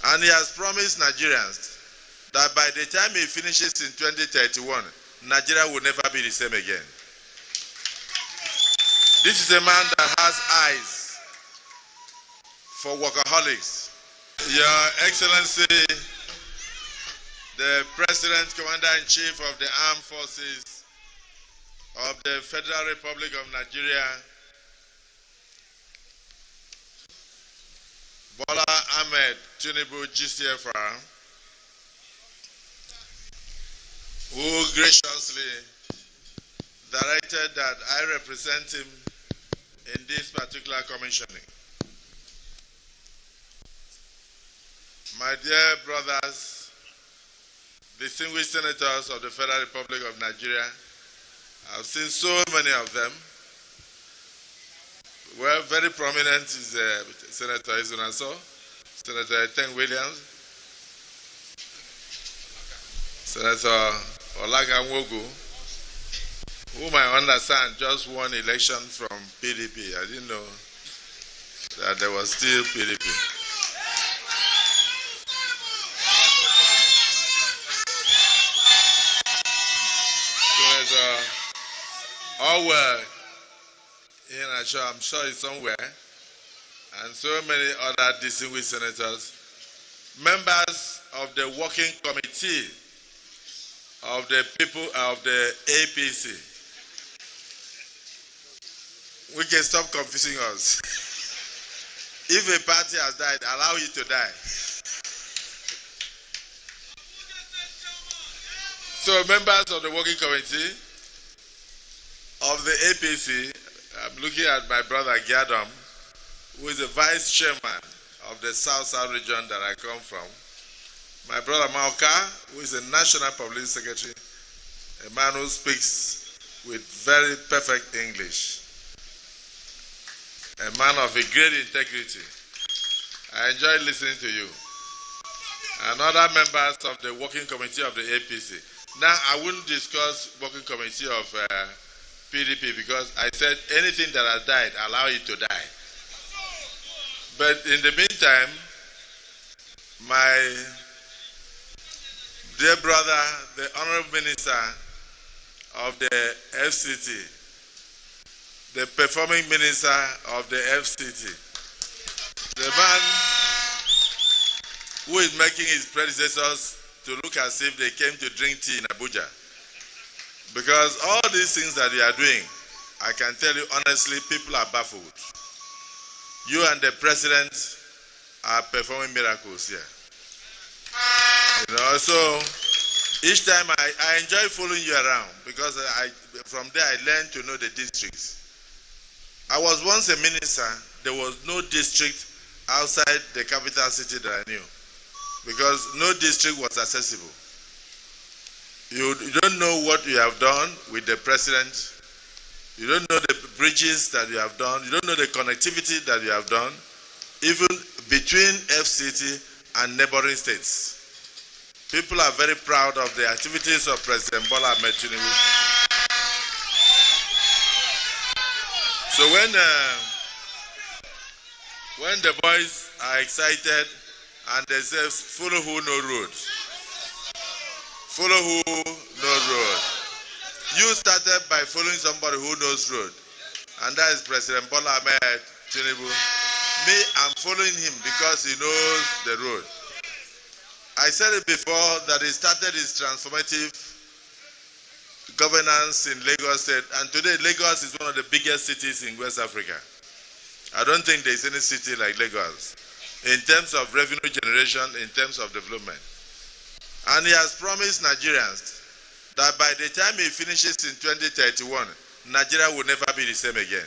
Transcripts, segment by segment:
And he has promised Nigerians that by the time he finishes in 2031, Nigeria will never be the same again. This is a man that has eyes for workaholics. Your Excellency, the President, Commander-in-Chief of the Armed Forces of the Federal Republic of Nigeria, Bola Ahmed Tinubu, GCFR, who graciously directed that I represent him in this particular commissioning. My dear brothers, distinguished senators of the Federal Republic of Nigeria, I've seen so many of them. Well, very prominent is Senator Izunaso, Senator Ten Williams, Senator Olaga Nwogu, whom I understand just won election from PDP. I didn't know that there was still PDP. All were in, I'm sure it's somewhere, and so many other distinguished senators, members of the working committee of the people of the APC. We can stop confusing us. If a party has died, allow it to die. So members of the working committee of the APC, I'm looking at my brother Gyadom, who is the vice chairman of the South-South region that I come from. My brother Mauka, who is a national public secretary, a man who speaks with very perfect English, a man of a great integrity. I enjoy listening to you. And other members of the working committee of the APC. Now, I wouldn't discuss working committee of PDP because I said anything that has died, allow it to die. But in the meantime, my dear brother, the Honorable Minister of the FCT, the performing minister of the FCT, the man who is making his predecessors to look as if they came to drink tea in Abuja. Because all these things that we are doing, I can tell you honestly, people are baffled. You and the president are performing miracles here. You know, so each time I enjoy following you around because from there I learned to know the districts. I was once a minister, there was no district outside the capital city that I knew because no district was accessible. You don't know what you have done with the president. You don't know the bridges that you have done. You don't know the connectivity that you have done, even between FCT and neighboring states. People are very proud of the activities of President Bola Ahmed Tinubu. So when the boys are excited and they say, follow who no road. Follow who no road. You started by following somebody who knows road. And that is President Bola Ahmed Tinubu. Me, I'm following him because he knows the road. I said it before that he started his transformative governance in Lagos State. And today Lagos is one of the biggest cities in West Africa. I don't think there's any city like Lagos in terms of revenue generation, in terms of development. And he has promised Nigerians that by the time he finishes in 2031, Nigeria will never be the same again.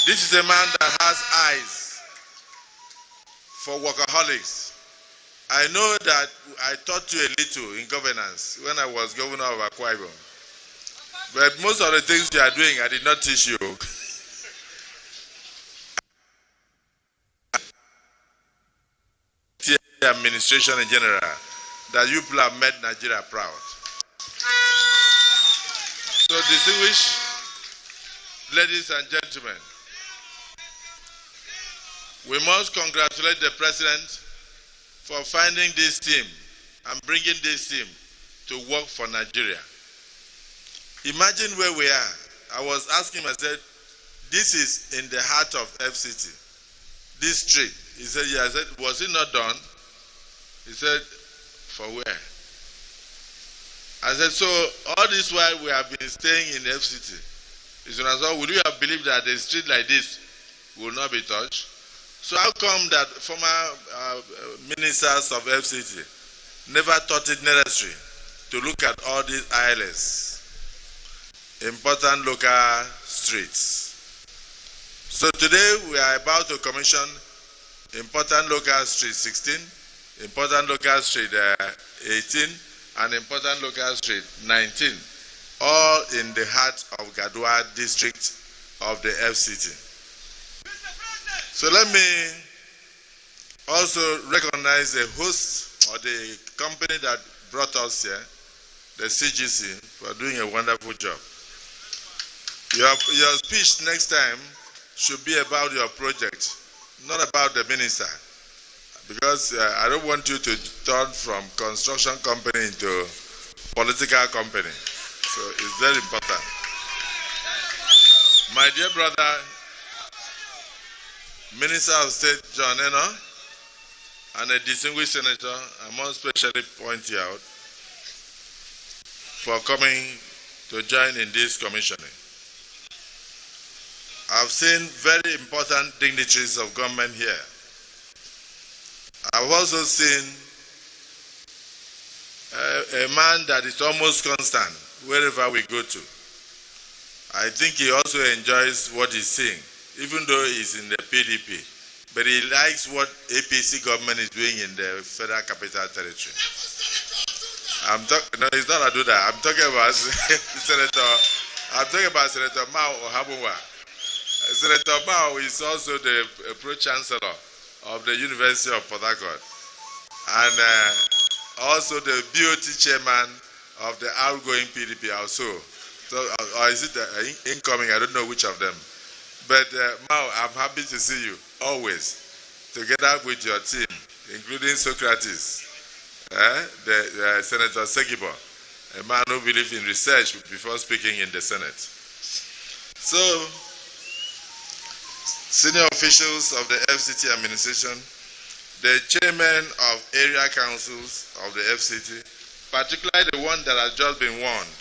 This is a man that has eyes for workaholics. I know that I taught you a little in governance when I was governor of Akwa Ibom. But most of the things you are doing, I did not teach you. Administration in general, that you people have made Nigeria proud. So, distinguished ladies and gentlemen, We must congratulate the President for finding this team and bringing this team to work for Nigeria. Imagine where we are. I was asking him, I said, this is in the heart of FCT, this street. He said, yeah. I said, was it not done? He said, for where? I said, so all this while we have been staying in FCT. He said, would you have believed that a street like this will not be touched? So how come that former ministers of FCT never thought it necessary to look at all these islands, important local streets? So today we are about to commission important local street 16, important local street 18, and important local street 19, all in the heart of Gadwa district of the FCT. So let me also recognize the host or the company that brought us here, the CGC, for doing a wonderful job. Your speech next time should be about your project, not about the minister, because I don't want you to turn from construction company into political company. So it's very important. My dear brother, Minister of State John Eno, and a distinguished senator, I must specially point you out for coming to join in this commissioning. I've seen very important dignitaries of government here. I've also seen a man that is almost constant wherever we go to. I think he also enjoys what he's seeing, even though he's in the PDP. But he likes what APC government is doing in the Federal Capital Territory. No, it's not Aduda. I'm talking about Senator Mao Ohabunwa. Senator Mao is also the Pro-Chancellor of the University of Port Harcourt, and also the BOT chairman of the outgoing PDP also. So, or is it incoming? I don't know which of them. But Mao, I'm happy to see you always, together with your team, including Socrates, the Senator Segibo, a man who believes in research before speaking in the Senate. So, senior officials of the FCT administration, the chairman of area councils of the FCT, particularly the one that has just been warned,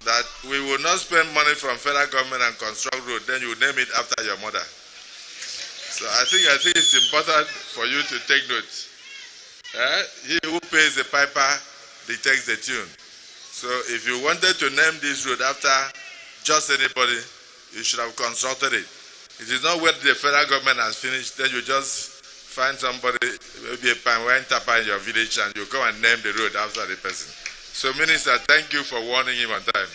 that we will not spend money from federal government and construct road, then you name it after your mother. So I think it's important for you to take note. He who pays the piper dictates the tune. So if you wanted to name this road after just anybody, you should have constructed it. It is not what the federal government has finished, then you just find somebody, maybe a Panwan Tapa in your village, and you come and name the road after the person. So, Minister, thank you for warning him on time.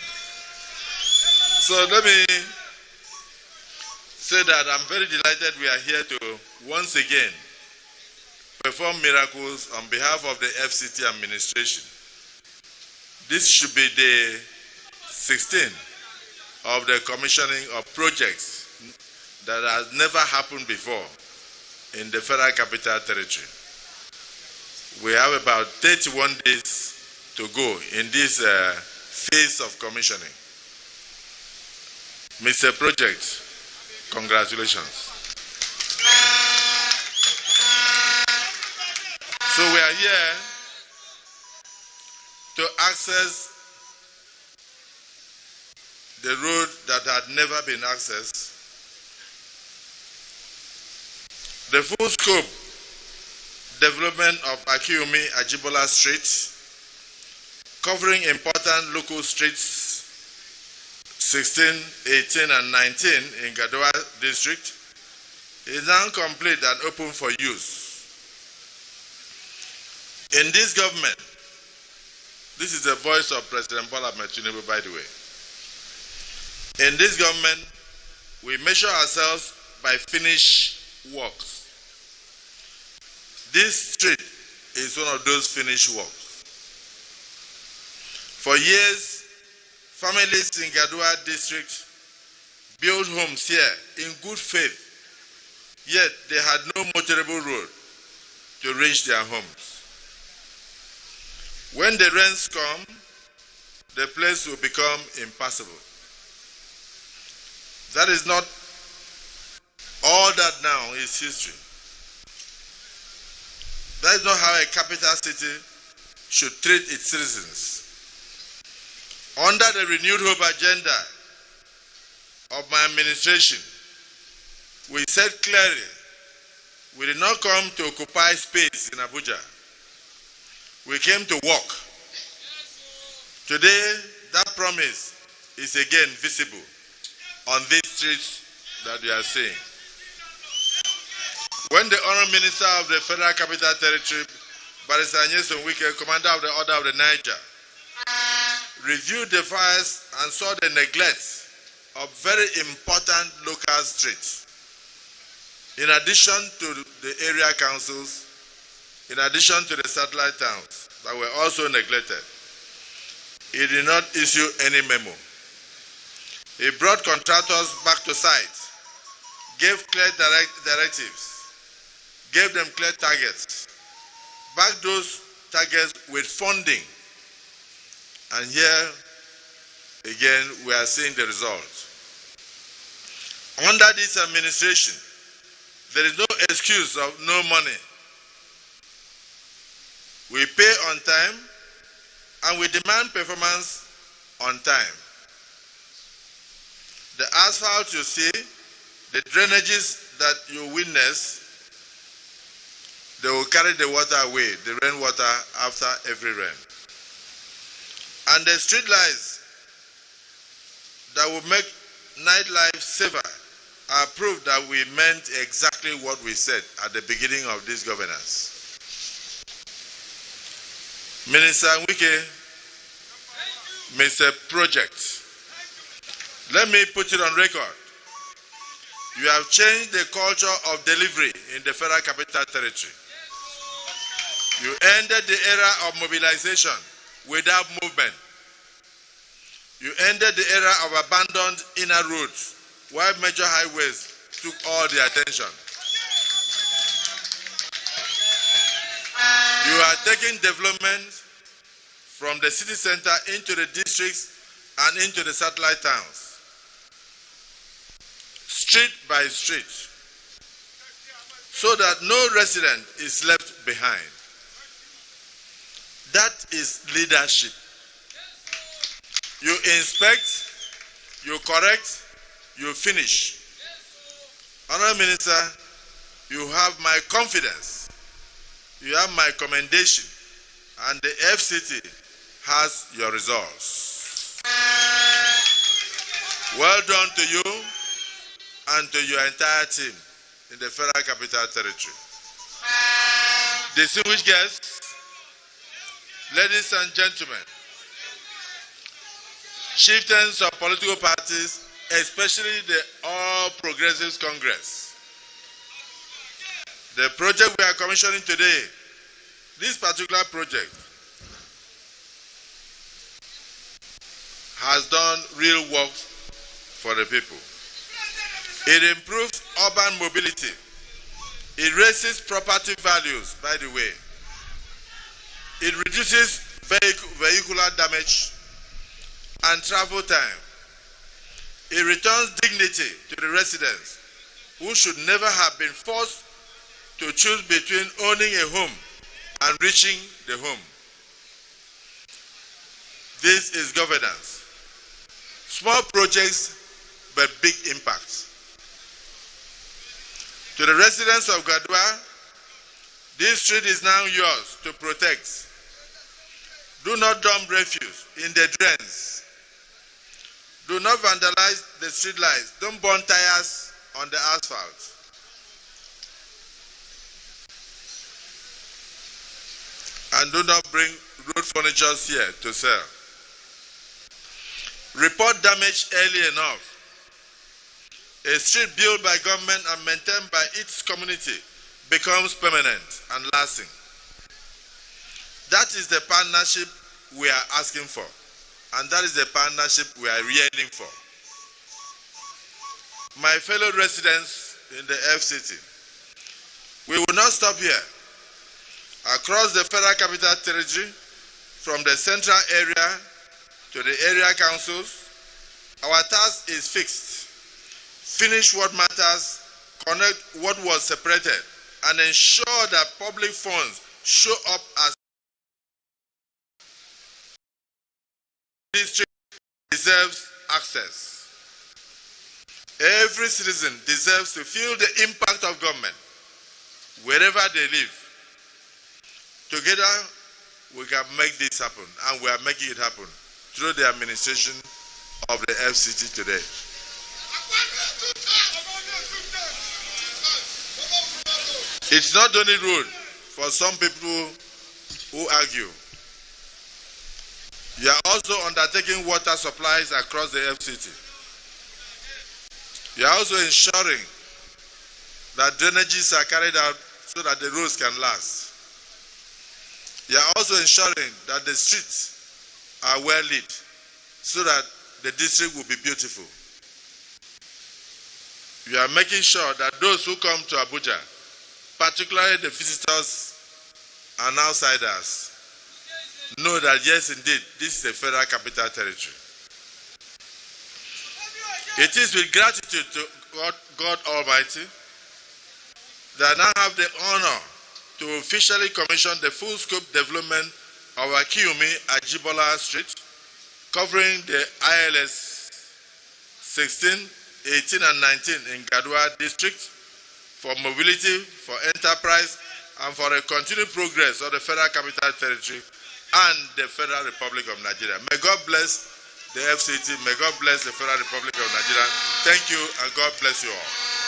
So let me say that I'm very delighted we are here to once again perform miracles on behalf of the FCT administration. This should be the 16th of the commissioning of projects that has never happened before in the Federal Capital Territory. We have about 31 days to go in this phase of commissioning. Mr. Project, congratulations. So we are here to access the road that had never been accessed. The full scope development of Akiumi Ajibola Street, covering important local streets 16, 18, and 19 in Gadowa district, is now complete and open for use. In this government, this is the voice of President Bola Ahmed Tinubu, by the way. In this government, we measure ourselves by finished works. This street is one of those finished works. For years, families in Gadowa district built homes here in good faith, Yet they had no motorable road to reach their homes. When the rains come, the place will become impassable. That is not all that now is history. That is not how a capital city should treat its citizens. Under the renewed hope agenda of my administration, we said clearly, we did not come to occupy space in Abuja. We came to work. Today, that promise is again visible on these streets that we are seeing. When the Honourable Minister of the Federal Capital Territory, Barrister Nyesom Wike, Commander of the Order of the Naija, reviewed the fires and saw the neglect of very important local streets, in addition to the area councils, in addition to the satellite towns that were also neglected, he did not issue any memo. He brought contractors back to site, gave clear directives, gave them clear targets, backed those targets with funding. And here, again, we are seeing the results. Under this administration, there is no excuse of no money. We pay on time, and we demand performance on time. The asphalt you see, the drainages that you witness, they will carry the water away, the rainwater, after every rain. And the street lights that will make nightlife safer are proof that we meant exactly what we said at the beginning of this governance. Minister Wike, Mr. Project, let me put it on record. You have changed the culture of delivery in the Federal Capital Territory. You ended the era of mobilization without movement. You ended the era of abandoned inner roads, while major highways took all the attention. You are taking development from the city center into the districts and into the satellite towns, street by street, so that no resident is left behind. That is leadership. You inspect, you correct, you finish. Honourable Minister, you have my confidence, you have my commendation, and the FCT has your results. Well done to you and to your entire team in the Federal Capital Territory. Distinguished guests, ladies and gentlemen, chieftains of political parties, especially the All Progressives Congress. The project we are commissioning today, this particular project, has done real work for the people. It improves urban mobility. It raises property values, by the way. It reduces vehicular damage and travel time. It returns dignity to the residents who should never have been forced to choose between owning a home and reaching the home. This is governance. Small projects, but big impacts. To the residents of Gadwa, this street is now yours to protect. Do not dump refuse in the drains. Do not vandalize the street lights. Don't burn tires on the asphalt. And do not bring road furniture here to sell. Report damage early enough. A street built by government and maintained by its community becomes permanent and lasting. That is the partnership we are asking for, and that is the partnership we are yearning for. My fellow residents in the FCT, We will not stop here. Across the Federal Capital Territory, from the central area to the area councils, our task is fixed. Finish what matters, connect what was separated, and ensure that public funds show up as district deserves access. Every citizen deserves to feel the impact of government wherever they live. Together, we can make this happen, and we are making it happen through the administration of the FCT today. It's not only rude for some people who argue. You are also undertaking water supplies across the FCT. You are also ensuring that drainages are carried out so that the roads can last. You are also ensuring that the streets are well lit so that the district will be beautiful. You are making sure that those who come to Abuja, particularly the visitors and outsiders, know that yes, indeed, this is a Federal Capital Territory. It is with gratitude to God Almighty that I now have the honor to officially commission the full-scope development of Akiumi Ajibola Street, covering the ILS 16, 18, and 19 in Gadwa District for mobility, for enterprise, and for the continued progress of the Federal Capital Territory and the Federal Republic of Nigeria. May God bless the FCT. May God bless the Federal Republic of Nigeria. Thank you, and God bless you all.